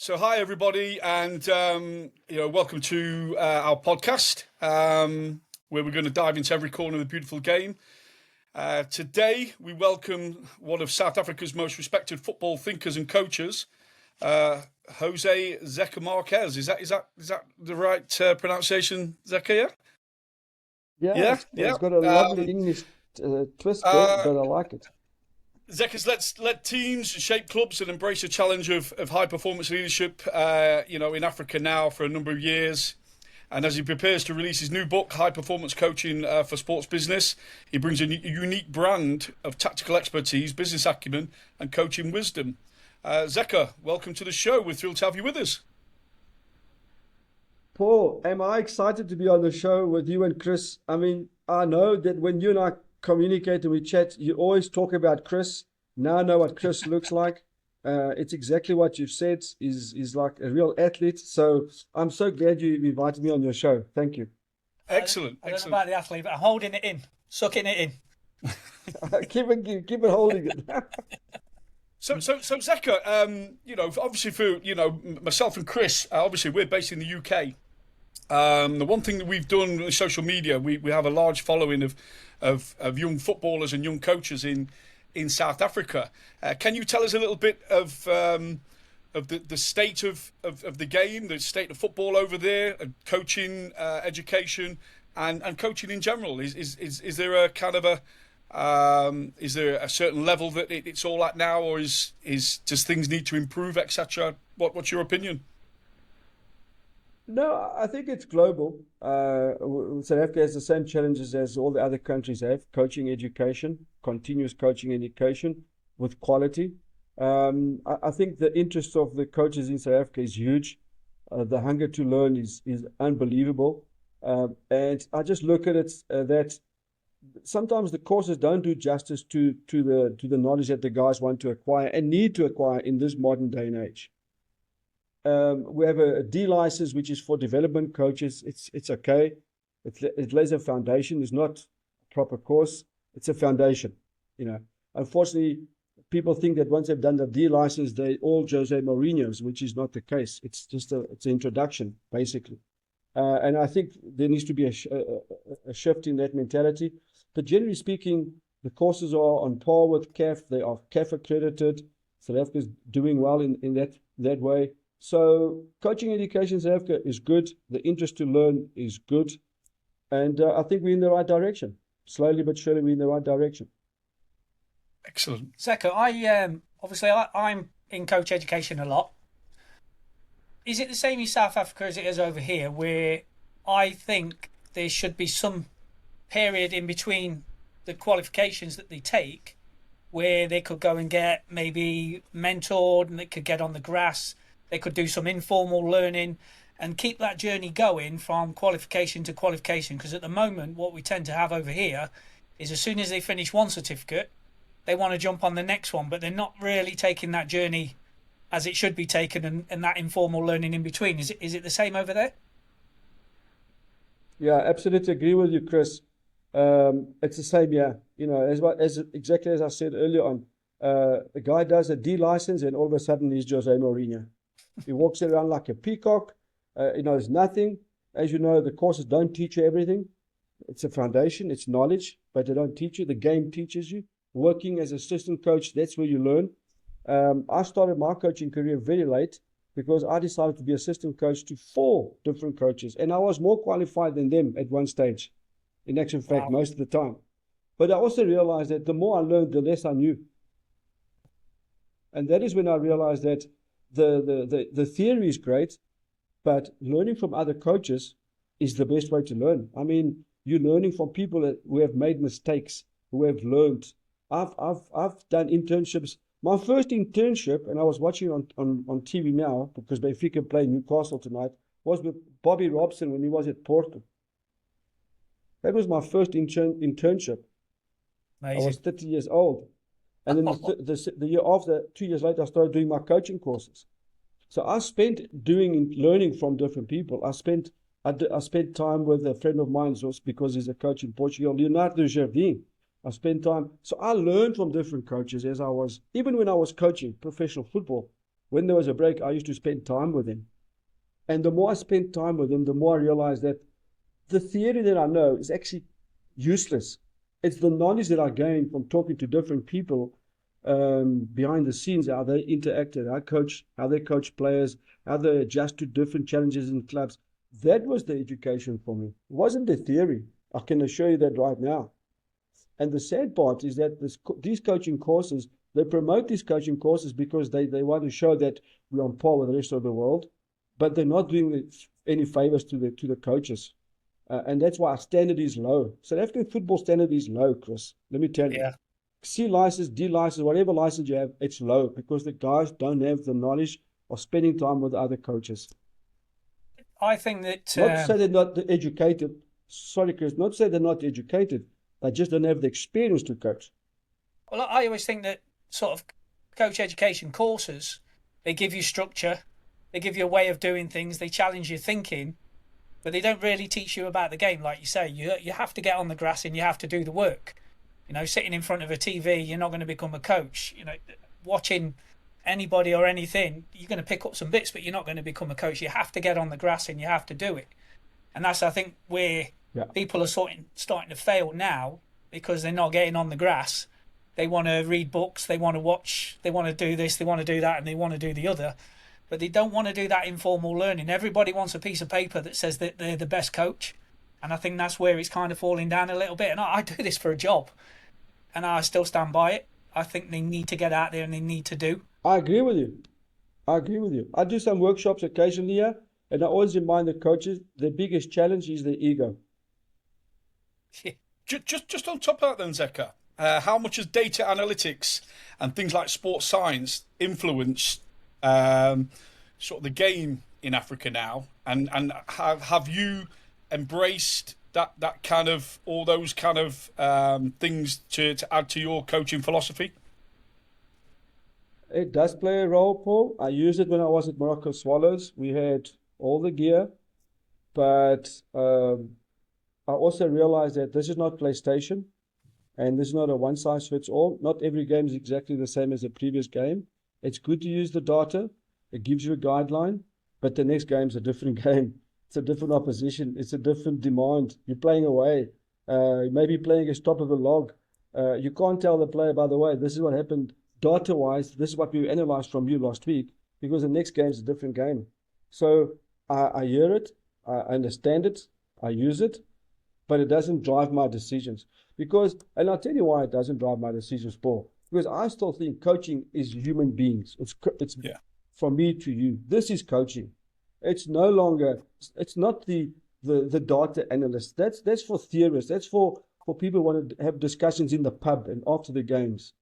So hi everybody, and welcome to our podcast, where we're going to dive into every corner of the beautiful game. Today we welcome one of South Africa's most respected football thinkers and coaches, José Zeca Marques. Is that the right pronunciation, Zeca? Yeah, Yeah. it's got a lovely English twist there, but I like it. Zeca's let teams shape clubs and embrace the challenge of high performance leadership, in Africa now for a number of years. And as he prepares to release his new book, High Performance Coaching for Sports Business, he brings a unique brand of tactical expertise, business acumen, and coaching wisdom. Zeca, welcome to the show. We're thrilled to have you with us. Paul, am I excited to be on the show with you and Chris? I mean, I know that when you and I communicate and we chat, you always talk about Chris. Now I know what Chris looks like. It's exactly what you've said. He's like a real athlete. So I'm so glad you invited me on your show. Thank you. Excellent. I don't know about the athlete, but I'm holding it in, sucking it in. keep it holding it. So Zeca, obviously for myself and Chris, obviously we're based in the UK. The one thing that we've done with social media, we have a large following of young footballers and young coaches in South Africa. Can you tell us a little bit of the state of the game, the state of football over there, coaching, education, and coaching in general? Is there a kind of is there a certain level that it's all at now, or does things need to improve, etc.? What's your opinion? No, I think it's global. South Africa has the same challenges as all the other countries have: coaching education, continuous coaching education with quality. I think the interest of the coaches in South Africa is huge. The hunger to learn is unbelievable. And I just look at it that sometimes the courses don't do justice to the knowledge that the guys want to acquire and need to acquire in this modern day and age. We have a D license, which is for development coaches. It's okay. It lays a foundation. It's not a proper course. It's a foundation. Unfortunately, people think that once they've done the D license, they all Jose Mourinho's, which is not the case. It's just it's an introduction, basically. And I think there needs to be a shift in that mentality. But generally speaking, the courses are on par with CAF. They are CAF accredited. South Africa is doing well in that way. So coaching education in South Africa is good. The interest to learn is good. And I think we're in the right direction. Slowly but surely we're in the right direction. Excellent. Zeca, I'm in coach education a lot. Is it the same in South Africa as it is over here, where I think there should be some period in between the qualifications that they take where they could go and get maybe mentored, and they could get on the grass, they could do some informal learning and keep that journey going from qualification to qualification? Because at the moment, what we tend to have over here is as soon as they finish one certificate, they want to jump on the next one, but they're not really taking that journey as it should be taken, and that informal learning in between. Is it the same over there? Yeah, absolutely agree with you, Chris. It's the same, yeah. As exactly as I said earlier on, the guy does a D license and all of a sudden he's Jose Mourinho. He walks around like a peacock. He knows nothing. As you know, the courses don't teach you everything. It's a foundation, it's knowledge, but they don't teach you. The game teaches you. Working as assistant coach, that's where you learn. I started my coaching career very late because I decided to be assistant coach to 4 different coaches, and I was more qualified than them at one stage, in actual fact, most of the time. But I also realized that the more I learned, the less I knew. And that is when I realized that the theory is great, but learning from other coaches is the best way to learn. I mean, you're learning from people who have made mistakes, who have learned. I've done internships. My first internship, and I was watching on TV now because Benfica play Newcastle tonight, was with Bobby Robson when he was at Porto. That was my first internship. Amazing. I was 30 years old. And then the year after, 2 years later, I started doing my coaching courses. So I spent learning from different people. I spent time with a friend of mine because he's a coach in Portugal, Leonardo Jardim. I spent time. So I learned from different coaches even when I was coaching professional football. when there was a break, I used to spend time with him. And the more I spent time with him, the more I realized that the theory that I know is actually useless. It's the knowledge that I gained from talking to different people behind the scenes, how they interacted, how they coach players, how they adjust to different challenges in clubs. That was the education for me. It wasn't the theory. I can assure you that right now. And the sad part is that these coaching courses, they promote these coaching courses because they want to show that we're on par with the rest of the world, but they're not doing any favors to the coaches. And that's why our standard is low. South African football standard is low, Chris. Let me tell you. Yeah. C license, D license, whatever license you have, it's low because the guys don't have the knowledge of spending time with other coaches. I think that... Not to say they're not educated. Sorry, Chris. Not to say they're not educated. They just don't have the experience to coach. Well, I always think that sort of coach education courses, they give you structure, they give you a way of doing things, they challenge your thinking, but they don't really teach you about the game. Like you say, you have to get on the grass and you have to do the work. You know, sitting in front of a TV, you're not going to become a coach. You know, watching anybody or anything, you're going to pick up some bits, but you're not going to become a coach. You have to get on the grass and you have to do it. And that's, I think, where people are starting to fail now because they're not getting on the grass. They want to read books, they want to watch, they want to do this, they want to do that, and they want to do the other. But they don't want to do that informal learning. Everybody wants a piece of paper that says that they're the best coach. And I think that's where it's kind of falling down a little bit. And I do this for a job. And I still stand by it. I think they need to get out there and they need to do. I agree with you. I do some workshops occasionally here, and I always remind the coaches the biggest challenge is the ego. Just on top of that then, Zeca, how much has data analytics and things like sports science influenced sort of the game in Africa now? And have you embraced that kind of, all those kind of things to add to your coaching philosophy? It does play a role, Paul. I used it when I was at Morocco Swallows. We had all the gear, but I also realized that this is not PlayStation, and this is not a one-size-fits-all. Not every game is exactly the same as the previous game. It's good to use the data. It gives you a guideline, but the next game's a different game. It's a different opposition. It's a different demand. You're playing away. Maybe playing against top of the log. You can't tell the player, by the way, this is what happened data-wise. This is what we analyzed from you last week, because the next game is a different game. So I hear it. I understand it. I use it, but it doesn't drive my decisions. And I'll tell you why it doesn't drive my decisions, Paul. Because I still think coaching is human beings. It's from me to you. This is coaching. It's no longer, it's not the data analyst. That's for theorists. That's for people who want to have discussions in the pub and after the games.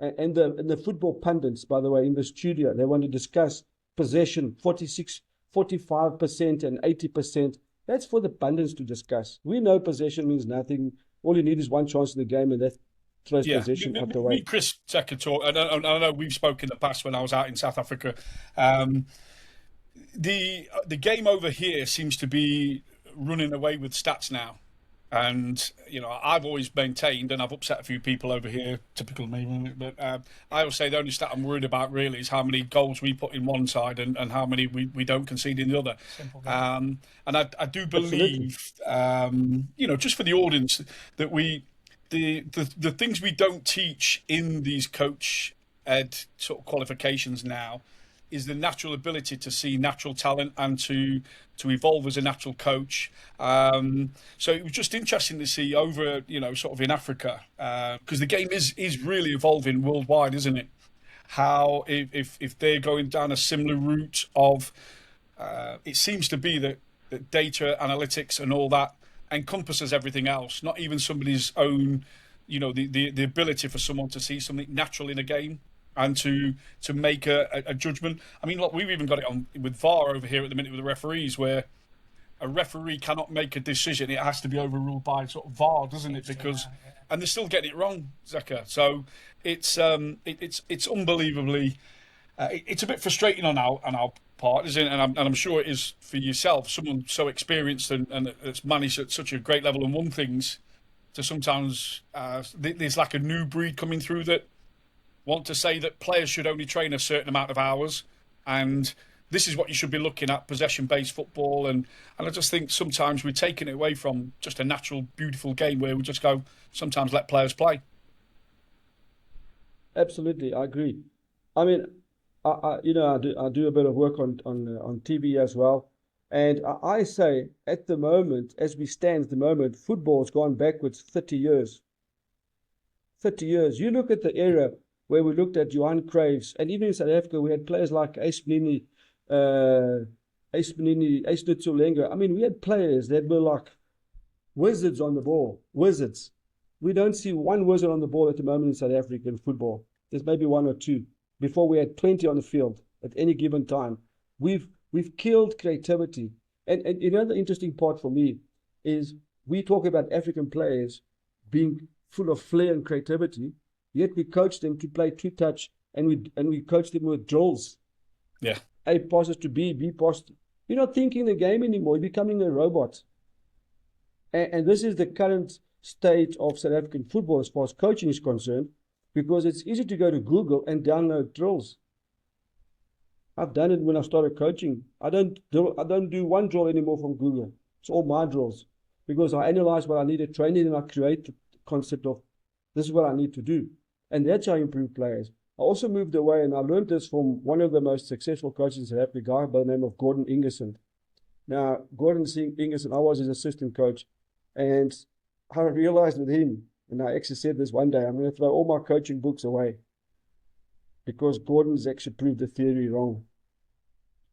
And the football pundits, by the way, in the studio, they want to discuss possession, 46, 45% and 80%. That's for the pundits to discuss. We know possession means nothing. All you need is one chance in the game, and that throws possession out the way. Me, Chris, Zeca talk. I know we've spoken in the past when I was out in South Africa. The game over here seems to be running away with stats now. And, you know, I've always maintained, and I've upset a few people over here, typical me, but I always say the only stat I'm worried about really is how many goals we put in one side and how many we don't concede in the other. And I do believe, you know, just for the audience, that the things we don't teach in these coach ed sort of qualifications now is the natural ability to see natural talent and to evolve as a natural coach. So it was just interesting to see over, you know, sort of in Africa, because the game is really evolving worldwide, isn't it? How if they're going down a similar route of, it seems to be that data analytics and all that encompasses everything else, not even somebody's own, you know, the ability for someone to see something natural in a game and to make a judgment. I mean, look, we've even got it on with VAR over here at the minute with the referees, where a referee cannot make a decision; it has to be overruled by sort of VAR, doesn't it? Because and they're still getting it wrong, Zeca. So it's unbelievably, it's a bit frustrating on our part, isn't it? And I'm sure it is for yourself, someone so experienced and that's managed at such a great level and won things. To sometimes there's like a new breed coming through that want to say that players should only train a certain amount of hours And this is what you should be looking at, possession-based football. And I just think sometimes we're taking it away from just a natural, beautiful game where we just go, sometimes let players play. Absolutely, I agree. I mean, I do a bit of work on TV as well, and I say at the moment, as we stand at the moment, football's gone backwards 30 years. 30 years. You look at the era where we looked at Johan Cruyff's, and even in South Africa, we had players like Ace Manini, Ace Nutsulenga. I mean, we had players that were like wizards on the ball, wizards. We don't see one wizard on the ball at the moment in South African football. There's maybe one or two. Before we had 20 on the field at any given time. We've killed creativity. And the interesting part for me is we talk about African players being full of flair and creativity, yet we coach them to play two-touch, and we coach them with drills. Yeah. A passes to B passes to... You're not thinking the game anymore. You're becoming a robot. And this is the current state of South African football as far as coaching is concerned, because it's easy to go to Google and download drills. I've done it when I started coaching. I don't do one drill anymore from Google. It's all my drills, because I analyze what I need to train in, and I create the concept of this is what I need to do. And that's how I improve players. I also moved away, and I learned this from one of the most successful coaches in South Africa, a guy by the name of Gordon Ingerson. Now, Gordon Ingerson, I was his assistant coach, and I realized with him, and I actually said this one day, I'm going to throw all my coaching books away, because Gordon's actually proved the theory wrong.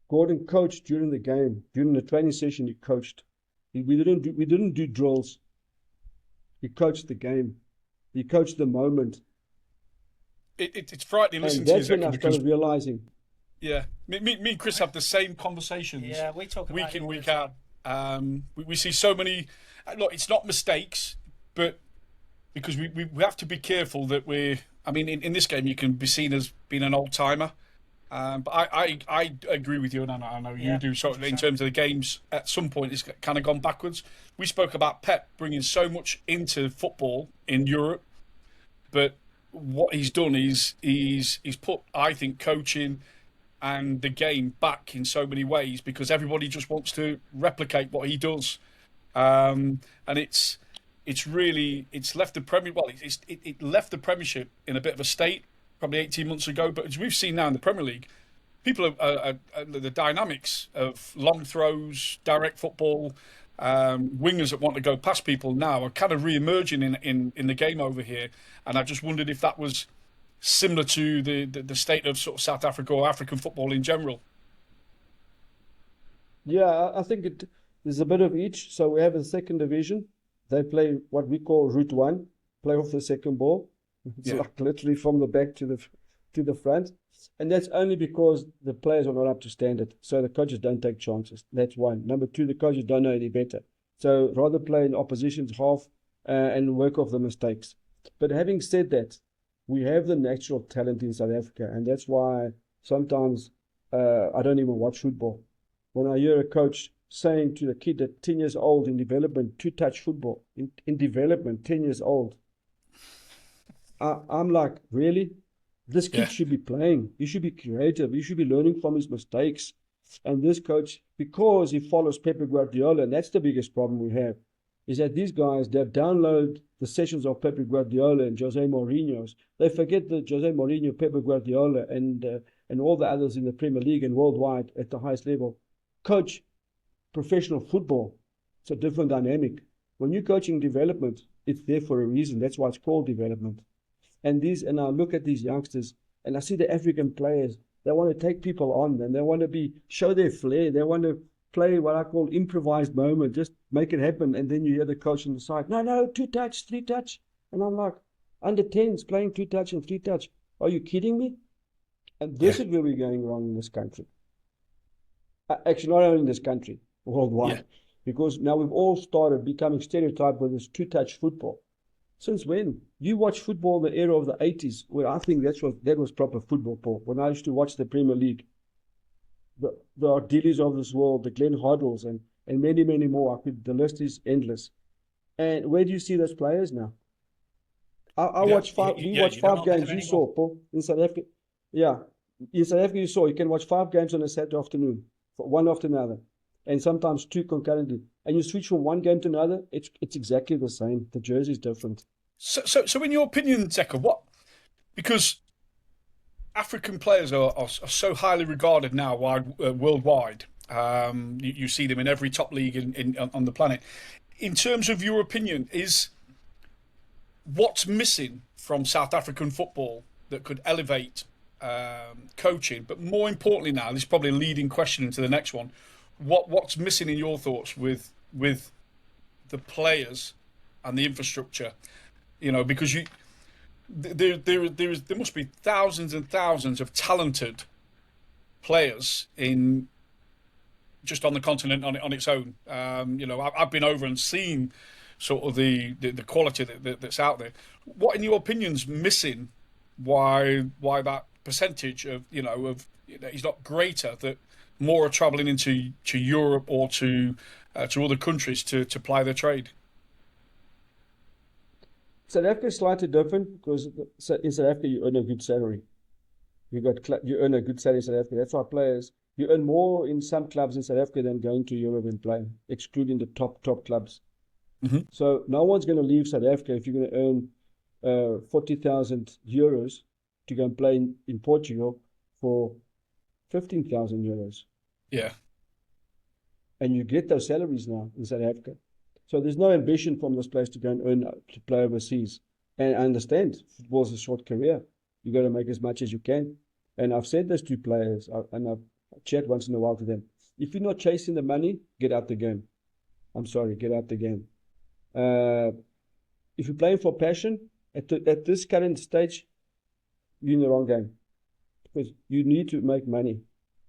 Gordon coached during the game, during the training session. He coached. We didn't do drills. He coached the game. He coached the moment. It's frightening listening to you. And that's when I started realizing. Yeah, me and Chris have the same conversations. Yeah, we talk about week in, week out. We see so many. Look, it's not mistakes, but because we have to be careful that I mean, in this game, you can be seen as being an old timer. But I agree with you, and I know you do. So in terms of the games, at some point, it's kind of gone backwards. We spoke about Pep bringing so much into football in Europe, but what he's done is he's put, I think, coaching and the game back in so many ways, because everybody just wants to replicate what he does, and it's left the Premier. Well, it left the Premiership in a bit of a state probably 18 months ago. But as we've seen now in the Premier League, people are the dynamics of long throws, direct football, wingers that want to go past people now are kind of re-emerging in the game over here. And I just wondered if that was similar to the state of sort of South Africa or African football in general. Yeah, I think there's a bit of each. So we have a second division. They play what we call Route 1, play off the second ball. It's like literally from the back to the front. And that's only because the players are not up to standard. So the coaches don't take chances. That's one. Number two, the coaches don't know any better. So rather play in opposition's half and work off the mistakes. But having said that, we have the natural talent in South Africa. And that's why sometimes I don't even watch football. When I hear a coach saying to the kid at 10 years old in development, two-touch football, in development, 10 years old, I'm like, really? This kid should be playing. He should be creative. He should be learning from his mistakes. And this coach, because he follows Pep Guardiola, and that's the biggest problem we have, is that these guys, they download the sessions of Pep Guardiola and Jose Mourinho's. They forget that Jose Mourinho, Pep Guardiola, and all the others in the Premier League and worldwide at the highest level coach professional football. It's a different dynamic. When you're coaching development, it's there for a reason. That's why it's called development. And I look at these youngsters, and I see the African players. They want to take people on, and they want to show their flair. They want to play what I call improvised moment, just make it happen. And then you hear the coach on the side, no, two-touch, three-touch. And I'm like, under 10s playing two-touch and three-touch. Are you kidding me? And this is where we're going wrong in this country. Actually, not only in this country, worldwide. Because now we've all started becoming stereotyped with this two-touch football. Since when? You watch football in the era of the 80s, where I think that was proper football, Paul. When I used to watch the Premier League, the Ardiles of this world, the Glenn Hoddles, and many, many more. The list is endless. And where do you see those players now? I watched five. We watched 5 games. You saw, Paul, in South Africa. Yeah, In South Africa, you can watch 5 games on a Saturday afternoon, one after another, and sometimes 2 concurrently. And you switch from one game to another, it's exactly the same. The jersey is different. So in your opinion, Zeca, what? Because African players are so highly regarded now worldwide. You see them in every top league on the planet. In terms of your opinion, is what's missing from South African football that could elevate coaching? But more importantly now, this is probably a leading question into the next one. What's missing in your thoughts with the players and the infrastructure? Because there must be thousands and thousands of talented players just on the continent on its own. I've been over and seen sort of the quality that's out there. What, in your opinion, is missing? Why that percentage is not greater, that more are travelling into Europe or to other countries to ply their trade? South Africa is slightly different because in South Africa you earn a good salary. You earn a good salary in South Africa. That's why players, you earn more in some clubs in South Africa than going to Europe and playing, excluding the top clubs. Mm-hmm. So no one's going to leave South Africa if you're going to earn 40,000 euros to go and play in Portugal for 15,000 euros. Yeah. And you get those salaries now in South Africa. So there's no ambition from those players to go and to play overseas. And I understand football's a short career. You got to make as much as you can. And I've said this to players, and I've chat once in a while to them. If you're not chasing the money, get out the game. I'm sorry, get out the game. If you're playing for passion, at this current stage, you're in the wrong game. Because you need to make money.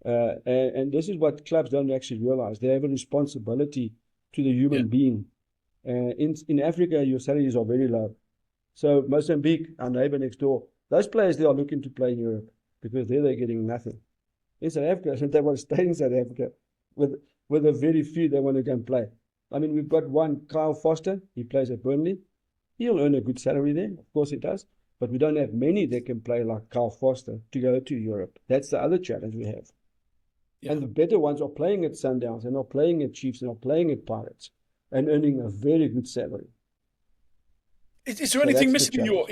And this is what clubs don't actually realize. They have a responsibility to the human being. In Africa, your salaries are very low. So Mozambique, our neighbor next door, those players, they are looking to play in Europe because there they're getting nothing. In South Africa, they want to stay in South Africa. With a very few, they want to go and play. I mean, we've got one, Kyle Foster. He plays at Burnley. He'll earn a good salary there. Of course he does. But we don't have many that can play like Kyle Foster to go to Europe. That's the other challenge we have. Yeah. And the better ones are playing at Sundowns and are playing at Chiefs and are playing at Pirates and earning a very good salary. Is there anything missing in your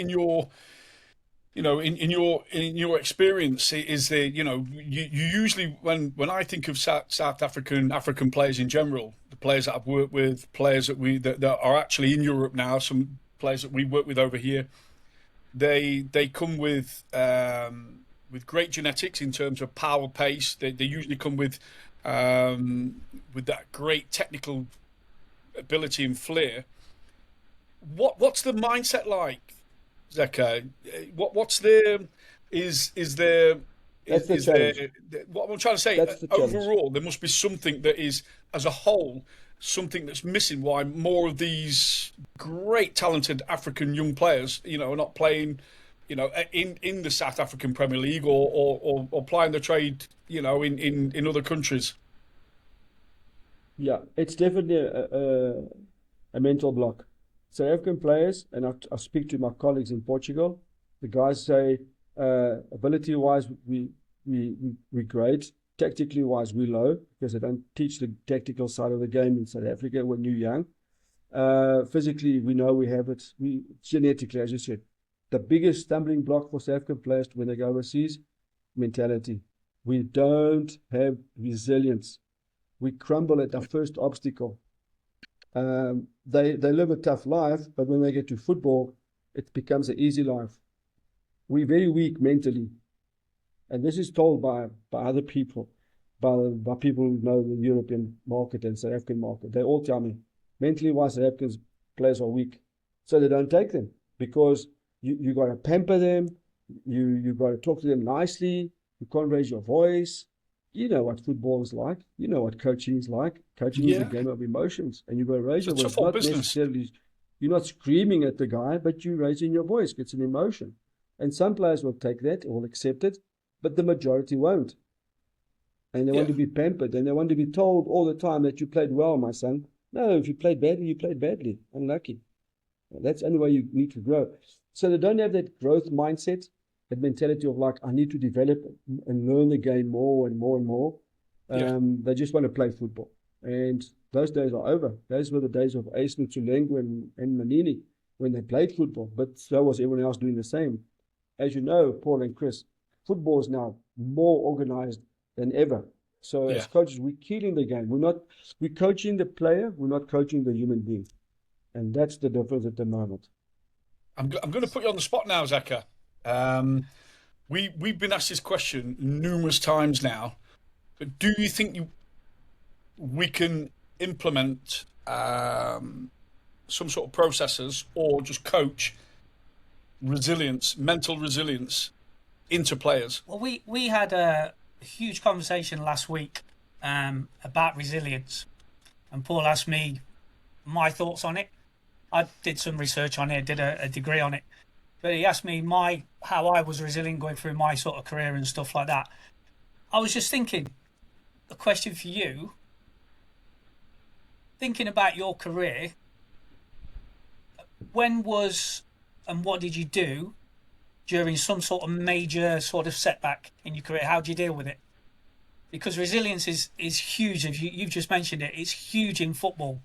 experience? Is there, you usually when I think of South African players in general, the players that I've worked with, players that are actually in Europe now, some players that we work with over here, they come with great genetics in terms of power, pace. They usually come with that great technical ability and flair. What's the mindset like, Zeca? What's there? Is there? That's the challenge. What I'm trying to say, overall, there must be something that is, as a whole, something that's missing. Why more of these great, talented African young players, are not playing, in the South African Premier League or plying the trade, in other countries. Yeah, it's definitely a mental block. South African players, and I speak to my colleagues in Portugal, the guys say, ability-wise, we're great. Tactically-wise, we're low because they don't teach the tactical side of the game in South Africa when you're young. Physically, we know we have it. Genetically, as you said, the biggest stumbling block for South African players when they go overseas, mentality. We don't have resilience. We crumble at the first obstacle. They live a tough life, but when they get to football, it becomes an easy life. We're very weak mentally. And this is told by other people, by people who know the European market and South African market. They all tell me, mentally wise, South African players are weak. So they don't take them because you got to pamper them. You got to talk to them nicely. You can't raise your voice. You know what football is like. You know what coaching is like. Coaching is a game of emotions. And you've got to raise your voice. Not necessarily, you're not screaming at the guy, but you're raising your voice. It's an emotion. And some players will take that, or will accept it, but the majority won't. And they want to be pampered, and they want to be told all the time that you played well, my son. No, if you played badly, you played badly. Unlucky. That's the only way you need to grow. So they don't have that growth mindset. that mentality of like, I need to develop and learn the game more and more and more. They just want to play football. And those days are over. Those were the days of Ace Mutsulengu and Manini when they played football, but so was everyone else doing the same. As you know, Paul and Chris, football is now more organized than ever. So as coaches, we're killing the game. We're coaching the player, we're not coaching the human being. And that's the difference at the moment. I'm going to put you on the spot now, Zeca. We've been asked this question numerous times now, but do you think we can implement some sort of processes or just coach resilience, mental resilience into players? Well, we had a huge conversation last week about resilience, and Paul asked me my thoughts on it. I did some research on it, did a degree on it, but he asked me how I was resilient going through my sort of career and stuff like that. I was just thinking, a question for you, thinking about your career, when was and what did you do during some sort of major sort of setback in your career? How do you deal with it? Because resilience is huge. You've just mentioned it. It's huge in football.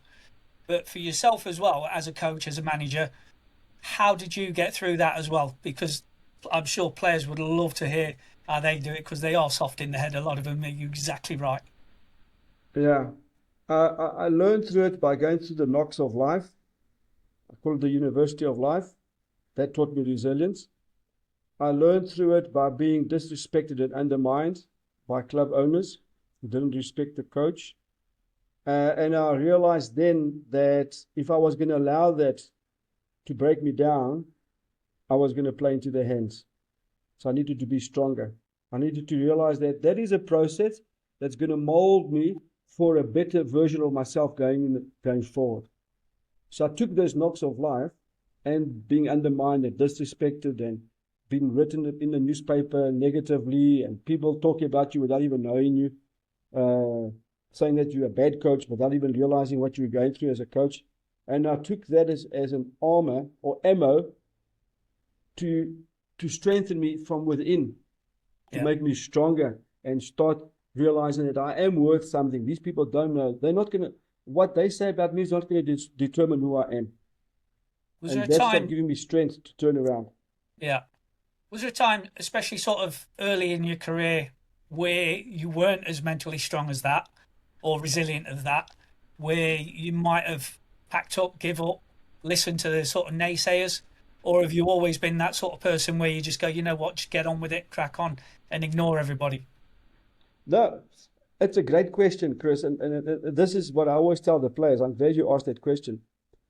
But for yourself as well, as a coach, as a manager, how did you get through that as well? Because I'm sure players would love to hear how they do it, because they are soft in the head. A lot of them. You're exactly right. Yeah. I learned through it by going through the knocks of life. I call it the University of Life. That taught me resilience. I learned through it by being disrespected and undermined by club owners who didn't respect the coach. And I realized then that if I was going to allow that to break me down, I was going to play into their hands. So I needed to be stronger. I needed to realize that that is a process that's going to mold me for a better version of myself going forward. So I took those knocks of life and being undermined and disrespected and being written in the newspaper negatively and people talking about you without even knowing you, saying that you're a bad coach without even realizing what you were going through as a coach. And I took that as an armor or ammo to strengthen me from within, to make me stronger and start realizing that I am worth something. These people don't know. They're not going to, what they say about me is not going to determine who I am. Was and there a that's time, what giving me strength to turn around. Yeah. Was there a time, especially sort of early in your career, where you weren't as mentally strong as that or resilient as that, where you might have packed up, give up, listened to the sort of naysayers? Or have you always been that sort of person where you just go, you know what, just get on with it, crack on, and ignore everybody? No, it's a great question, Chris. And this is what I always tell the players. I'm glad you asked that question.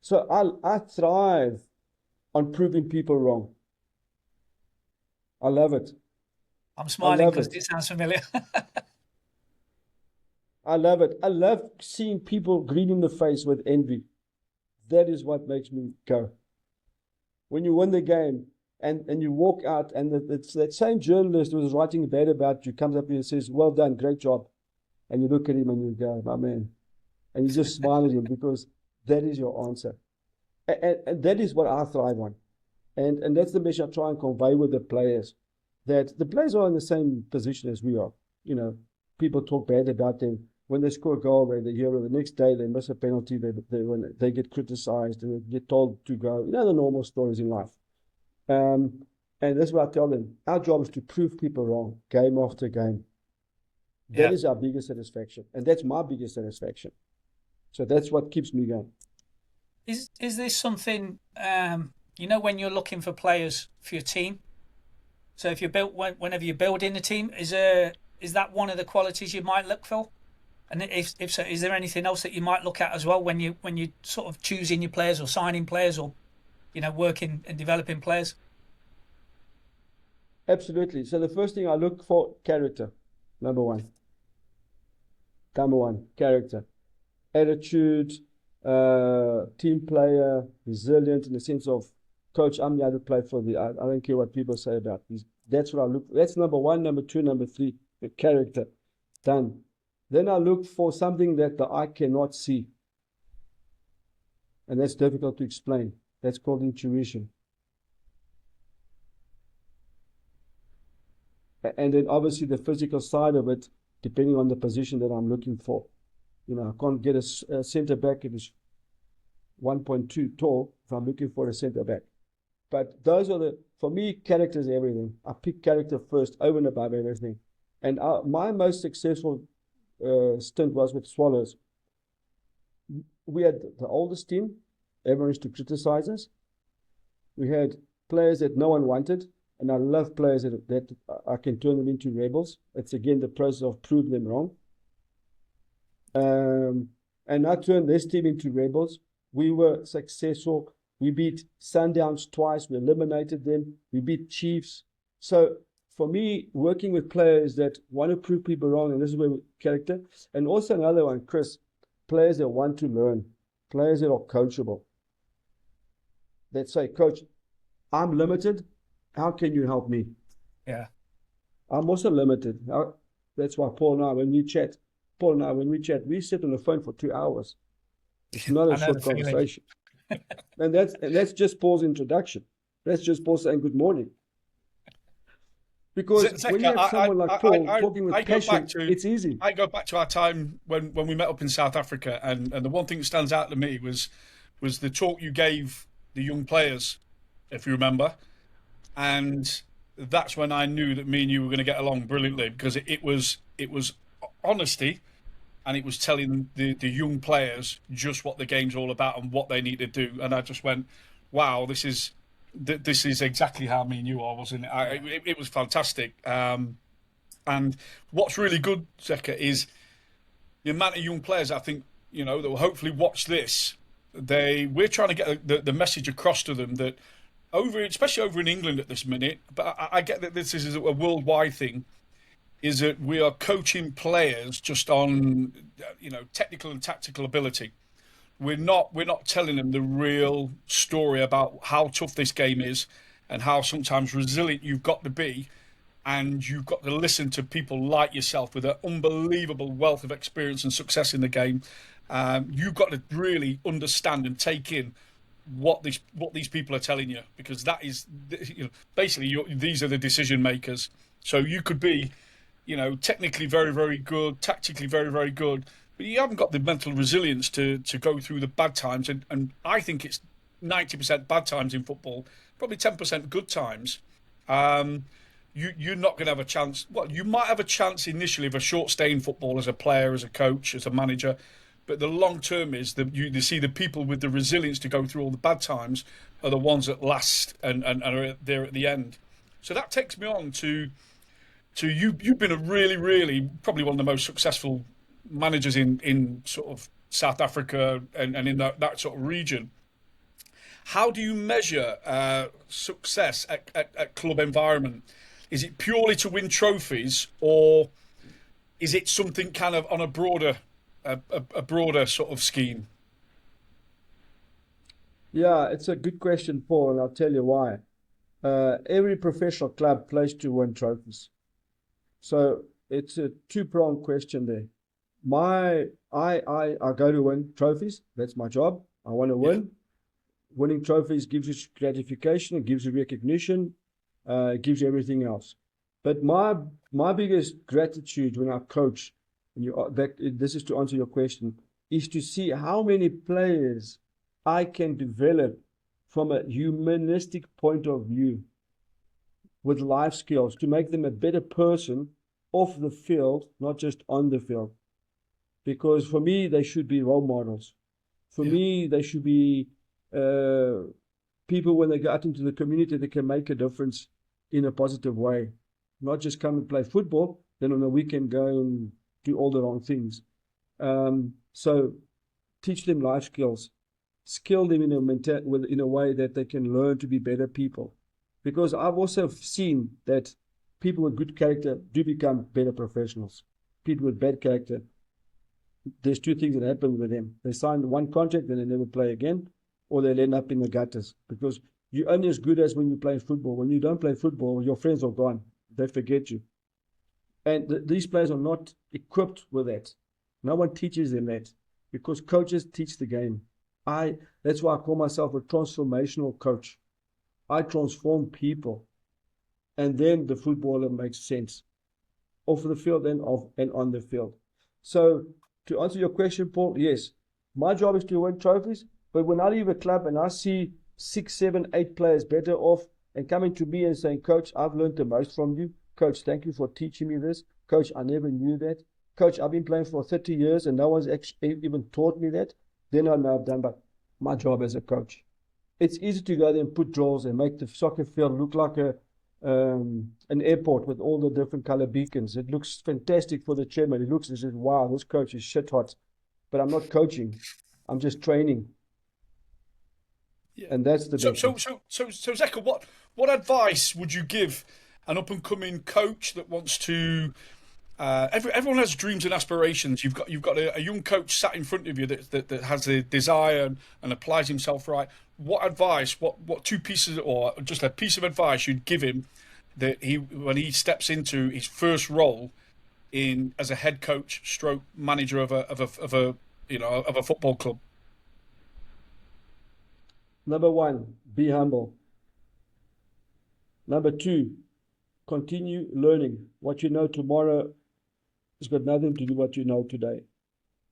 So I thrive on proving people wrong. I love it. I'm smiling because it sounds familiar. I love it. I love seeing people green in the face with envy. That is what makes me go. When you win the game and you walk out and it's that same journalist who was writing bad about you comes up to you and says, well done, great job. And you look at him and you go, my man. And you just smile at him because that is your answer. And that is what I thrive on. And that's the message I try and convey with the players. That the players are in the same position as we are. You know, people talk bad about them. When they score a goal, they're the hero. The next day, they miss a penalty. They get criticized and they get told to go. You know, the normal stories in life. And that's what I tell them. Our job is to prove people wrong, game after game. That is our biggest satisfaction. And that's my biggest satisfaction. So that's what keeps me going. Is this something, you know, when you're looking for players for your team? So if whenever you're building a team, is that one of the qualities you might look for? And if so, is there anything else that you might look at as well when you sort of choosing your players or signing players or, you know, working and developing players? Absolutely. So the first thing I look for, character. Number one, character. Attitude, team player, resilient in the sense of, coach, I'm here to play for I don't care what people say about me. That's what I look for. That's number one. Number two, number three, the character. Done. Then I look for something that the eye cannot see. And that's difficult to explain. That's called intuition. And then obviously the physical side of it, depending on the position that I'm looking for. I can't get a centre back if it's 1.2 tall if I'm looking for a centre back. But those are for me, character is everything. I pick character first over and above everything. And my most successful stint was with Swallows. We had the oldest team. Everyone used to criticize us. We had players that no one wanted. And I love players that I can turn them into rebels. It's again the process of proving them wrong. And I turned this team into rebels. We were successful. We beat Sundowns twice. We eliminated them. We beat Chiefs. So for me, working with players that want to prove people wrong, and this is where character, and also another one, Chris, players that want to learn, players that are coachable. That say, Coach, I'm limited. How can you help me? Yeah. I'm also limited. That's why Paul and I, when we chat, we sit on the phone for 2 hours. It's not a short conversation. and that's just Paul's introduction. That's just Paul saying good morning. Because Zeca, when you have someone like Paul talking with passion, it's easy. I go back to our time when we met up in South Africa, and the one thing that stands out to me was the talk you gave the young players, if you remember. And that's when I knew that me and you were going to get along brilliantly, because it was honesty, and it was telling the young players just what the game's all about and what they need to do. And I just went, wow, this is exactly how me and you are, wasn't it? It was fantastic. And what's really good, Zeca, is the amount of young players I think, that will hopefully watch this. We're trying to get the message across to them that especially over in England at this minute, but I get that this is a worldwide thing, is that we are coaching players just on, technical and tactical ability. We're not telling them the real story about how tough this game is and how sometimes resilient you've got to be, and you've got to listen to people like yourself with an unbelievable wealth of experience and success in the game. You've got to really understand and take in what these people are telling you, because that is, basically these are the decision makers. So you could be, technically very, very good, tactically very, very good, but you haven't got the mental resilience to go through the bad times. And I think it's 90% bad times in football, probably 10% good times. You're not going to have a chance. Well, you might have a chance initially of a short stay in football as a player, as a coach, as a manager. But the long term is that you see the people with the resilience to go through all the bad times are the ones that last and are there at the end. So that takes me on to you. You've been a really, really probably one of the most successful managers in sort of South Africa and in that sort of region. How do you measure success at club environment? Is it purely to win trophies, or is it something kind of on a broader sort of scheme? Yeah, it's a good question, Paul, and I'll tell you why. Every professional club plays to win trophies. So it's a two-pronged question there. I go to win trophies. That's my job. I want to win. Yeah. Winning trophies gives you gratification, it gives you recognition, it gives you everything else. But my biggest gratitude when I coach, this is to answer your question, is to see how many players I can develop from a humanistic point of view with life skills to make them a better person off the field, not just on the field. Because for me, they should be role models. For me, they should be people, when they go out into the community, they can make a difference in a positive way. Not just come and play football, then on the weekend go and do all the wrong things. So teach them life skills. Skill them in a way that they can learn to be better people. Because I've also seen that people with good character do become better professionals. People with bad character, there's two things that happen with them. They sign one contract and they never play again, or they end up in the gutters. Because you're only as good as when you play football. When you don't play football, your friends are gone. They forget you. And these players are not equipped with that. No one teaches them that, because coaches teach the game. That's why I call myself a transformational coach. I transform people. and then the footballer makes sense off the field and on the field. So to answer your question, Paul, yes, my job is to win trophies, but when I leave a club and I see 6, 7, 8 players better off and coming to me and saying, Coach, I've learned the most from you. Coach, thank you for teaching me this. Coach, I never knew that. Coach, I've been playing for 30 years and no one's actually even taught me that. Then I know I've done my job as a coach. It's easy to go there and put drills and make the soccer field look like an airport with all the different color beacons. It looks fantastic for the chairman. It looks as if, wow, this coach is shit hot. But I'm not coaching. I'm just training. Yeah. And that's the difference. So Zeca, what advice would you give an up-and-coming coach that wants to... everyone has dreams and aspirations. You've got a young coach sat in front of you that has the desire and applies himself right. What advice, what 2 pieces or just a piece of advice you'd give him that when he steps into his first role as a head coach stroke manager of a football club? Number 1, be humble. Number 2, continue learning. What you know tomorrow has got nothing to do with what you know today.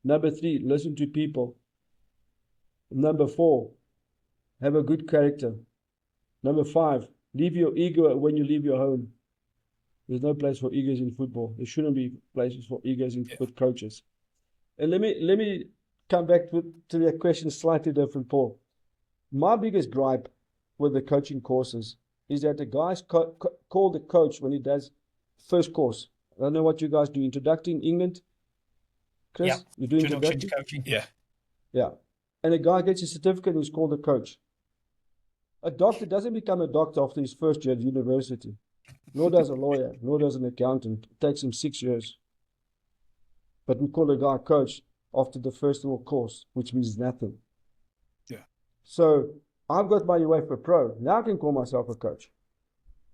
Number 3, listen to people. Number 4, have a good character. Number 5, leave your ego when you leave your home. There's no place for egos in football. There shouldn't be places for egos with coaches. And let me come back to that question slightly different, Paul. My biggest gripe with the coaching courses is that the guys call the coach when he does first course. I don't know what you guys do. Introducing England? Chris? Yeah. You do introduction to coaching? Yeah. Yeah. And a guy gets a certificate and he's called a coach. A doctor doesn't become a doctor after his first year at university. Nor does a lawyer, nor does an accountant. It takes him 6 years. But we call a guy coach after the first little course, which means nothing. Yeah. So I've got my UEFA Pro. Now I can call myself a coach.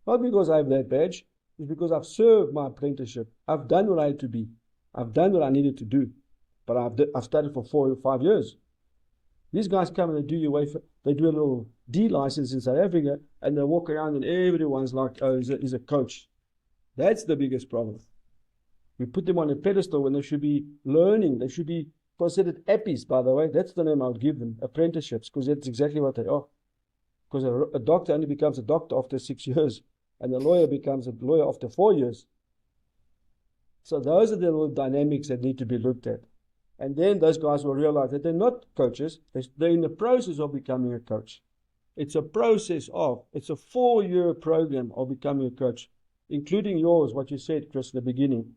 Not because I have that badge. It's because I've served my apprenticeship. I've done what I had to be. I've done what I needed to do. But I've studied for 4 or 5 years. These guys come and they do UEFA. They do a little D license in South Africa, and they walk around and everyone's like, oh, he's a coach. That's the biggest problem. We put them on a pedestal when they should be learning. They should be considered APPIs, by the way. That's the name I would give them, apprenticeships, because that's exactly what they are. Because a doctor only becomes a doctor after 6 years, and a lawyer becomes a lawyer after 4 years. So those are the little dynamics that need to be looked at. And then those guys will realize that they're not coaches. They're in the process of becoming a coach. It's a process it's a 4-year program of becoming a coach, including yours, what you said, Chris, in the beginning.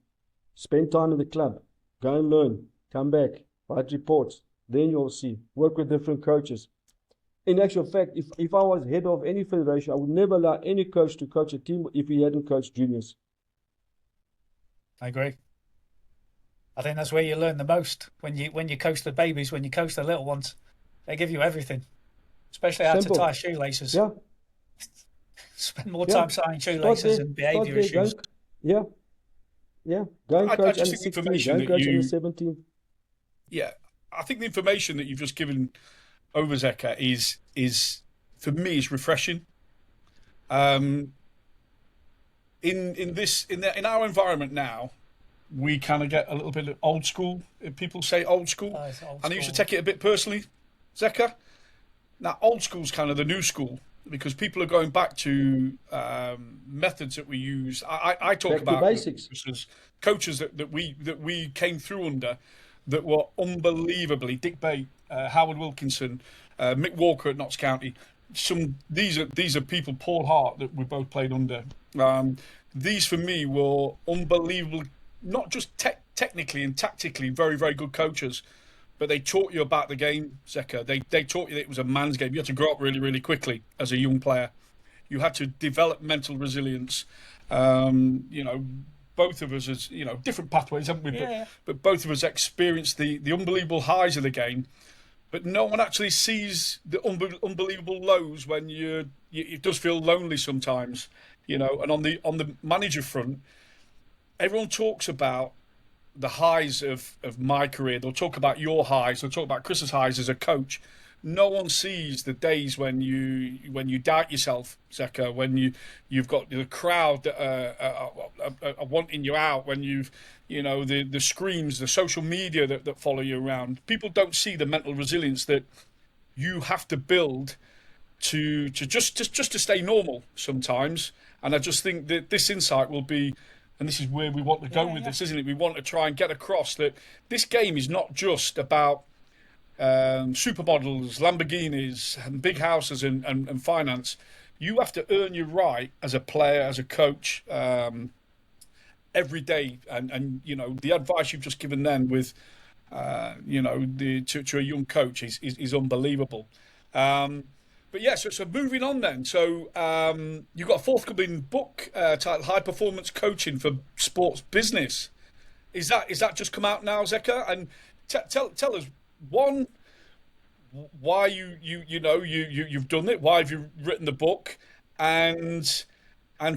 Spend time in the club, go and learn, come back, write reports. Then you'll see, work with different coaches. In actual fact, if I was head of any federation, I would never allow any coach to coach a team if he hadn't coached juniors. I agree. I think that's where you learn the most when you coach the babies, when you coach the little ones. They give you everything, especially how to tie shoelaces. Yeah. Spend more time tying shoelaces and behaviour issues. Yeah. Go and coach under 16, go and coach under 17. Yeah, I think the information that you've just given over, Zeca, is for me is refreshing. In our environment now, we kind of get a little bit of old school. People say old school, and I used to take it a bit personally, Zeca. Now, old school's kind of the new school because people are going back to methods that we use. I talk back about basics. Coaches that we came through under that were unbelievably Dick Bate, Howard Wilkinson, Mick Walker at Notts County. These are people, Paul Hart, that we both played under. These for me were unbelievable. Not just technically and tactically very, very good coaches, but they taught you about the game, Zeca. They taught you that it was a man's game. You had to grow up really, really quickly as a young player. You had to develop mental resilience. Both of us, as different pathways, haven't we? Yeah. But both of us experienced the unbelievable highs of the game. But no one actually sees the unbelievable lows when it does feel lonely sometimes, And on the manager front, everyone talks about the highs of my career. They'll talk about your highs. They'll talk about Chris's highs as a coach. no one sees the days when you doubt yourself, Zeca, when you've got the crowd that are wanting you out, when the screams, the social media that follow you around. People don't see the mental resilience that you have to build to just to stay normal sometimes. And I just think that this insight will be, and this is where we want to go with this, isn't it? We want to try and get across that this game is not just about supermodels, Lamborghinis, and big houses and finance. You have to earn your right as a player, as a coach, every day. And the advice you've just given then with to a young coach is unbelievable. But yeah, so moving on then. So you've got a forthcoming book titled "High Performance Coaching for Sports Business." Is that just come out now, Zeca? And tell us, one, why you've done it, why have you written the book, and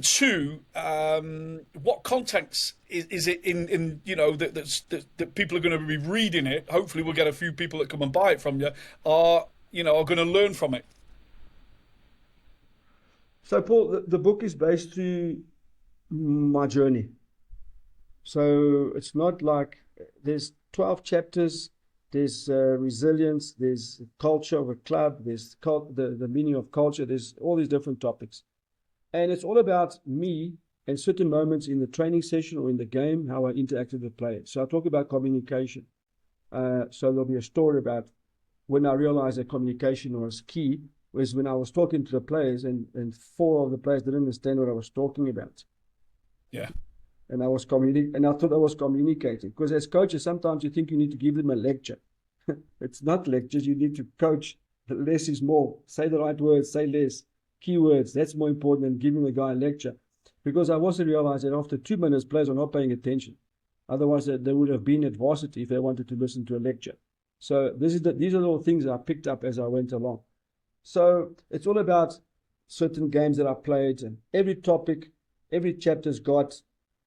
two, what context is it in that people are going to be reading it? Hopefully, we'll get a few people that come and buy it from you are going to learn from it. So, Paul, the book is based through my journey. So it's not like there's 12 chapters. There's resilience. There's culture of a club. There's the meaning of culture. There's all these different topics. And it's all about me and certain moments in the training session or in the game, how I interact with the players. So I talk about communication. So there'll be a story about when I realized that communication was key, was when I was talking to the players and 4 of the players didn't understand what I was talking about. Yeah. And I was and I thought I was communicating. Because as coaches, sometimes you think you need to give them a lecture. It's not lectures, you need to coach. Less is more. Say the right words, say less. Keywords, that's more important than giving a guy a lecture. Because I also realized that after 2 minutes, players are not paying attention. Otherwise, they would have been at varsity if they wanted to listen to a lecture. So these are all things that I picked up as I went along. So it's all about certain games that I played, and every topic, every chapter's got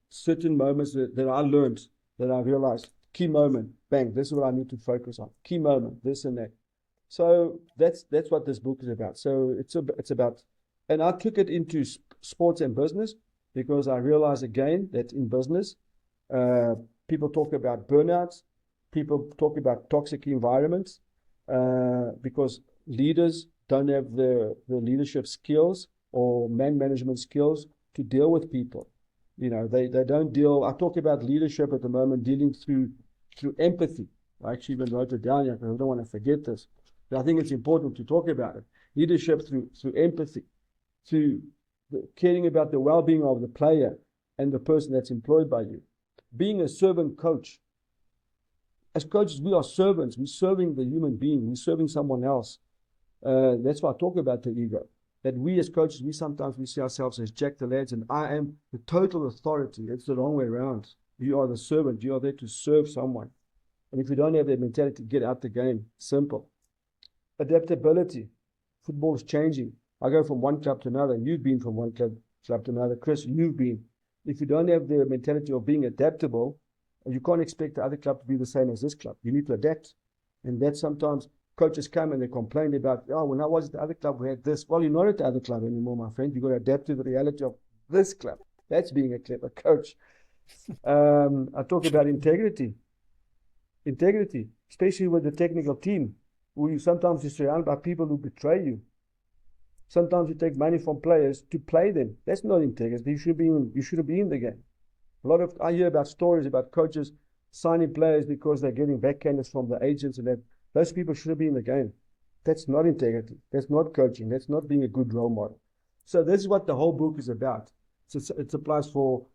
certain moments that I learned, that I realized, key moment, bang, this is what I need to focus on. Key moment, this and that. So that's what this book is about. So it's about, and I took it into sports and business because I realized again that in business, people talk about burnouts, people talk about toxic environments, because leaders don't have the leadership skills or management skills to deal with people. They don't deal. I talk about leadership at the moment, dealing through empathy. I actually even wrote it down here because I don't want to forget this. But I think it's important to talk about it. Leadership through empathy, through caring about the well-being of the player and the person that's employed by you. Being a servant coach. As coaches, we are servants. We're serving the human being. We're serving someone else. That's why I talk about the ego. That we as coaches, we see ourselves as Jack the lads, and I am the total authority. It's the wrong way around. You are the servant. You are there to serve someone. And if you don't have that mentality, get out the game. Simple. Adaptability. Football is changing. I go from one club to another. You've been from one club to another. Chris, you've been. If you don't have the mentality of being adaptable, you can't expect the other club to be the same as this club. You need to adapt. And that sometimes coaches come and they complain about, when I was at the other club, we had this. Well, you're not at the other club anymore, my friend. You've got to adapt to the reality of this club. That's being a clever coach. I talk about integrity. Integrity, especially with the technical team, where you sometimes you're surrounded by people who betray you. Sometimes you take money from players to play them. That's not integrity. You should be in the game. I hear about stories about coaches signing players because they're getting backhanders from the agents and that. Those people shouldn't be in the game. That's not integrity. That's not coaching. That's not being a good role model. So this is what the whole book is about. It applies for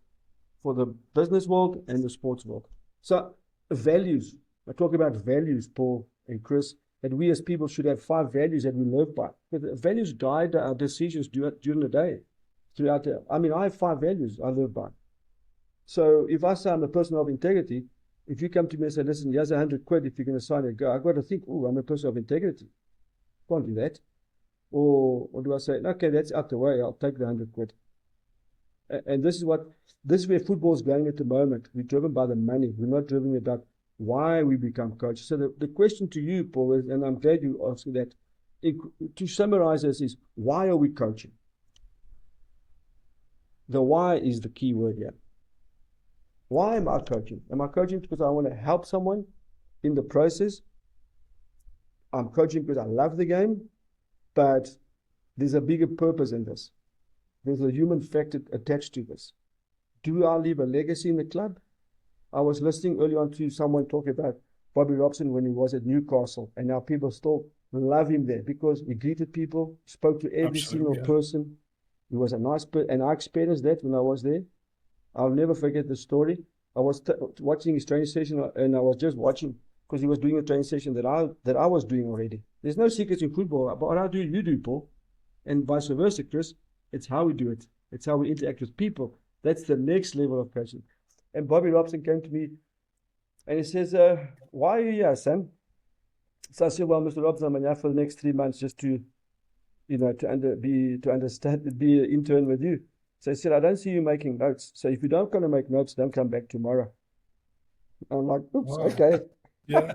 the business world and the sports world. So values. I talk about values, Paul and Chris, that we as people should have 5 values that we live by. The values guide our decisions during the day. I have 5 values I live by. So if I say I'm a person of integrity, if you come to me and say, listen, here's 100 quid if you're going to sign a go, I've got to think, I'm a person of integrity. Can't do that. Or do I say, okay, that's out the way, I'll take the 100 quid. And this is where football is going at the moment. We're driven by the money. We're not driven about why we become coaches. So the question to you, Paul, is, and I'm glad you asked that, to summarize this is, why are we coaching? The why is the key word here. Why am I coaching? Am I coaching because I want to help someone in the process? I'm coaching because I love the game, but there's a bigger purpose in this. There's a human factor attached to this. Do I leave a legacy in the club? I was listening early on to someone talk about Bobby Robson when he was at Newcastle, and now people still love him there because he greeted people, spoke to every single person. He was a nice person, and I experienced that when I was there. I'll never forget the story. I was watching his training session, and I was just watching because he was doing a training session that I was doing already. There's no secrets in football, but how do you do, Paul? And vice versa, Chris. It's how we do it. It's how we interact with people. That's the next level of coaching. And Bobby Robson came to me and he says, why are you here, son? So I said, well, Mr. Robson, I'm here for the next 3 months just to, to understand, be an intern with you. So I said, I don't see you making notes. So if you don't want to make notes, don't come back tomorrow. I'm like, oops, okay. Yeah.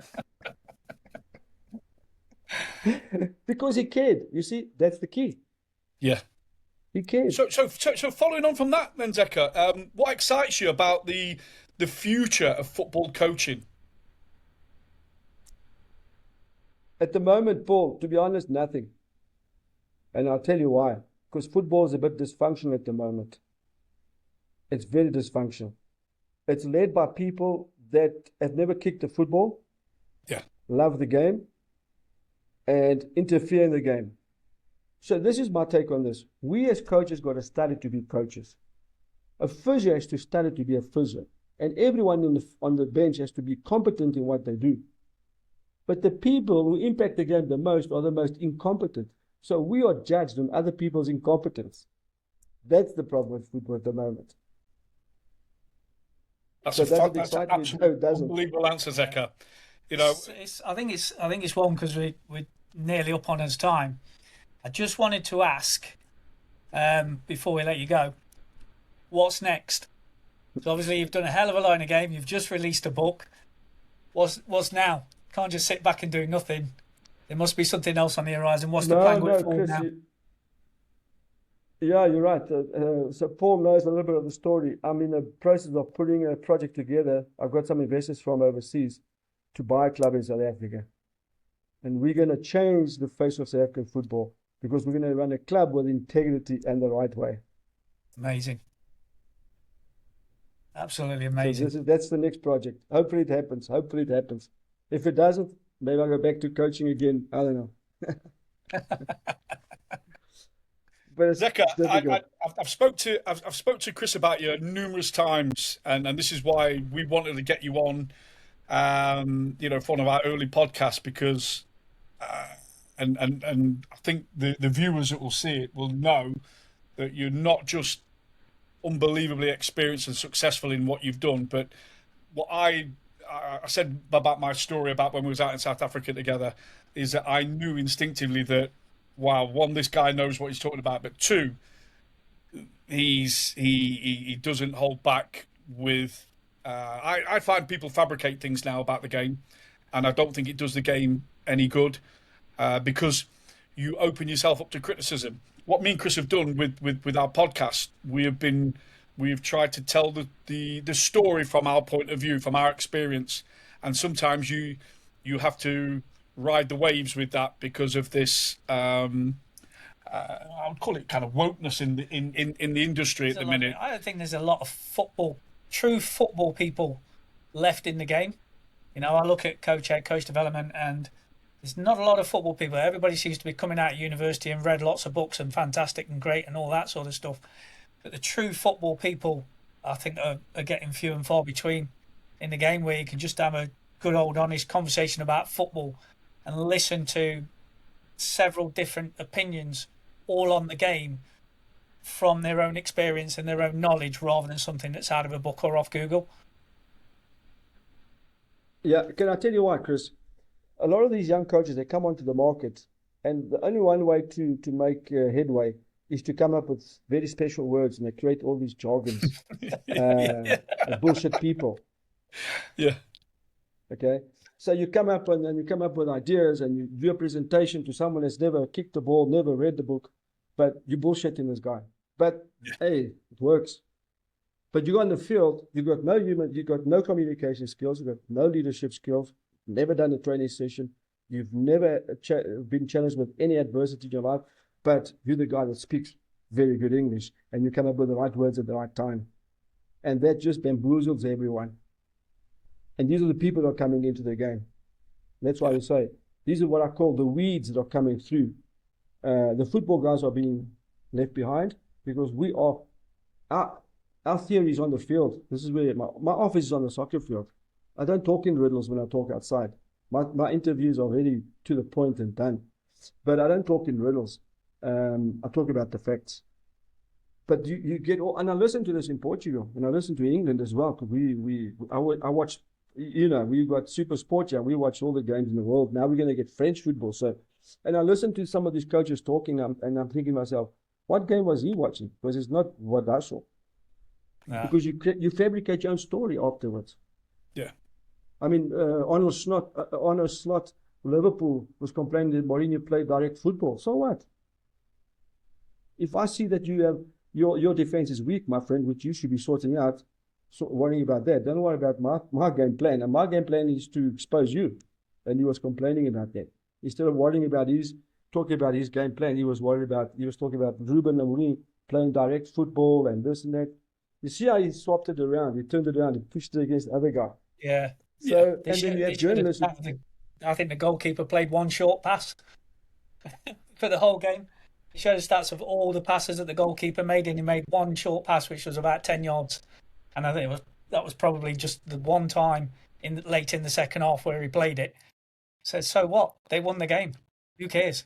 Because he cared. You see, that's the key. Yeah. He cared. So following on from that then, Zeca, what excites you about the future of football coaching? At the moment, Paul, to be honest, nothing. And I'll tell you why. Because football is a bit dysfunctional at the moment. It's very dysfunctional. It's led by people that have never kicked a football, love the game, and interfere in the game. So this is my take on this. We as coaches got to study to be coaches. A physio has to study to be a physio. And everyone on the bench has to be competent in what they do. But the people who impact the game the most are the most incompetent. So we are judged on other people's incompetence. That's the problem with football at the moment. That's So an does it excite me? No, it doesn't. unbelievable answer, Zeca. I think it's one because we're nearly up on his time. I just wanted to ask before we let you go, what's next? So obviously you've done a hell of a lot in the game. You've just released a book. What's now? Can't just sit back and do nothing. There must be something else on the horizon. What's the plan going forward now? Yeah, you're right. So Paul knows a little bit of the story. I'm in the process of putting a project together. I've got some investors from overseas to buy a club in South Africa. And we're going to change the face of South African football because we're going to run a club with integrity and the right way. Amazing. Absolutely amazing. So that's the next project. Hopefully it happens. Hopefully it happens. If it doesn't, maybe I'll go back to coaching again. I don't know. But Zeca, I've spoke to Chris about you numerous times, and this is why we wanted to get you on, for one of our early podcasts because, and I think the viewers that will see it will know that you're not just unbelievably experienced and successful in what you've done, but what I said about my story about when we was out in South Africa together is that I knew instinctively that, wow, one, this guy knows what he's talking about, but two, he doesn't hold back with. I find people fabricate things now about the game, and I don't think it does the game any good because you open yourself up to criticism. What me and Chris have done with our podcast, we've tried to tell the story from our point of view, from our experience, and sometimes you have to ride the waves with that because of this. I would call it kind of wokeness in the industry at the minute. I don't think there's a lot of true football people left in the game. I look at coach development, and there's not a lot of football people. Everybody seems to be coming out of university and read lots of books and fantastic and great and all that sort of stuff. But the true football people, I think, are getting few and far between in the game, where you can just have a good old honest conversation about football and listen to several different opinions all on the game from their own experience and their own knowledge, rather than something that's out of a book or off Google. Yeah, can I tell you why, Chris? A lot of these young coaches, they come onto the market, and the only one way to make headway is to come up with very special words, and they create all these jargons, bullshit people. Yeah. Okay, so you come up and you come up with ideas and you do a presentation to someone that's never kicked the ball, never read the book, but you bullshitting this guy. But hey, it works. But you go on the field, you got no communication skills, you got no leadership skills, never done a training session, you've never been challenged with any adversity in your life, but you're the guy that speaks very good English and you come up with the right words at the right time. And that just bamboozles everyone. And these are the people that are coming into the game. That's why we say, these are what I call the weeds that are coming through. The football guys are being left behind because our theory is on the field. This is where my office is on the soccer field. I don't talk in riddles when I talk outside. My interviews are really to the point and done. But I don't talk in riddles. I talk about the facts. But you get all, and I listen to this in Portugal, and I listen to England as well. Because I watch, we've got Super Sport here. We watch all the games in the world. Now we're going to get French football. So, and I listen to some of these coaches talking, and I'm thinking to myself, what game was he watching? Because it's not what I saw. No. Because you fabricate your own story afterwards. Yeah. I mean, Arnold Slot, Liverpool was complaining that Mourinho played direct football. So what? If I see that you have your defense is weak, my friend, which you should be sorting out, worrying about that. Don't worry about my game plan. And my game plan is to expose you. And he was complaining about that. Instead of worrying about talking about his game plan, he was talking about Ruben Amorim playing direct football and this and that. You see how he swapped it around? He turned it around and pushed it against the other guy. Yeah. So, and then you have journalists. I think the goalkeeper played one short pass for the whole game. He showed the stats of all the passes that the goalkeeper made, and he made one short pass, which was about 10 yards. And I think that was probably just the one time late in the second half where he played it. So what? They won the game. Who cares?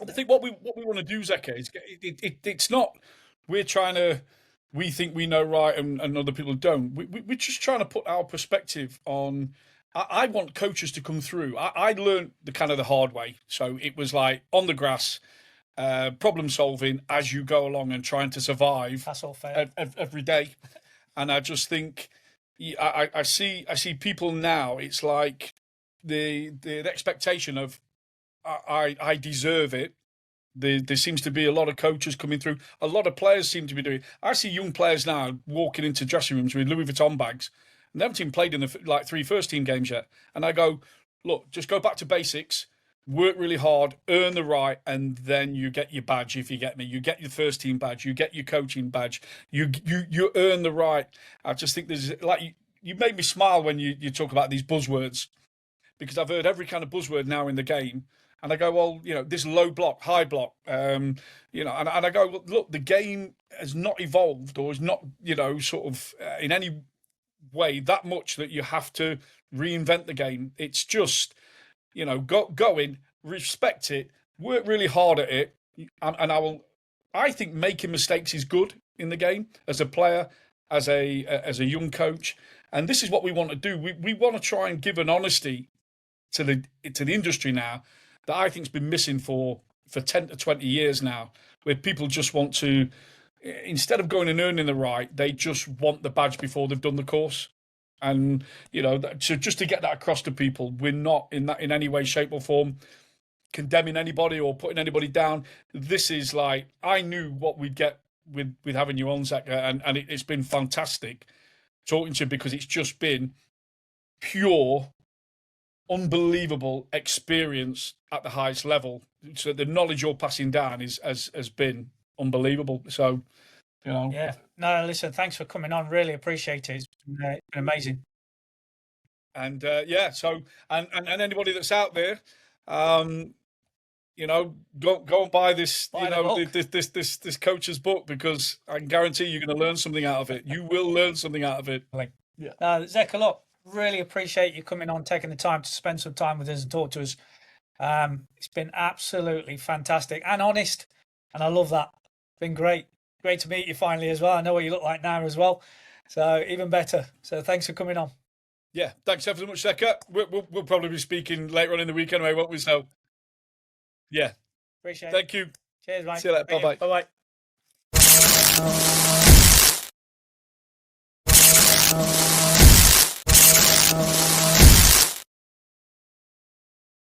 I think what we want to do, Zeca, is it's not we think we know right and other people don't. We're just trying to put our perspective on. I want coaches to come through. I learned the hard way. So it was like on the grass, problem solving as you go along and trying to survive. That's all fair. Every day. And I just think I see people now. It's like the expectation of I deserve it. There seems to be a lot of coaches coming through. A lot of players seem to be doing it. I see young players now walking into dressing rooms with Louis Vuitton bags. And they haven't even played in the 3 first-team games yet. And I go, look, just go back to basics, work really hard, earn the right, and then you get your badge, if you get me. You get your first-team badge. You get your coaching badge. You earn the right. I just think there's, you made me smile when you talk about these buzzwords, because I've heard every kind of buzzword now in the game. And I go, well, this low block, high block, and I go, well, look, the game has not evolved or is not, in any way that much that you have to reinvent the game. It's just, go in, respect it, work really hard at it. And I think making mistakes is good in the game as a player, as a young coach. And this is what we want to do. We want to try and give an honesty to the industry now that I think has been missing for 10 to 20 years now, where people just want to, instead of going and earning the right, they just want the badge before they've done the course. And, so just to get that across to people, we're not in any way, shape or form condemning anybody or putting anybody down. This is like, I knew what we'd get with having you on, Zeca, and it's been fantastic talking to you, because it's just been pure, unbelievable experience at the highest level. So the knowledge you're passing down has been unbelievable. So, Yeah. No, listen, thanks for coming on. Really appreciate it. It's been amazing. And so and anybody that's out there, go and buy this, this coach's book, because I can guarantee you're going to learn something out of it. You will learn something out of it. Yeah. Zeca, look, really appreciate you coming on, taking the time to spend some time with us and talk to us. It's been absolutely fantastic and honest, and I love that. It's been great to meet you finally as well. I know what you look like now as well, so even better. So thanks for coming on. Yeah, thanks ever so much, Zeca. We'll probably be speaking later on in the week anyway, won't we? So yeah, appreciate it. Thank you. Cheers, mate. See you later. Bye bye.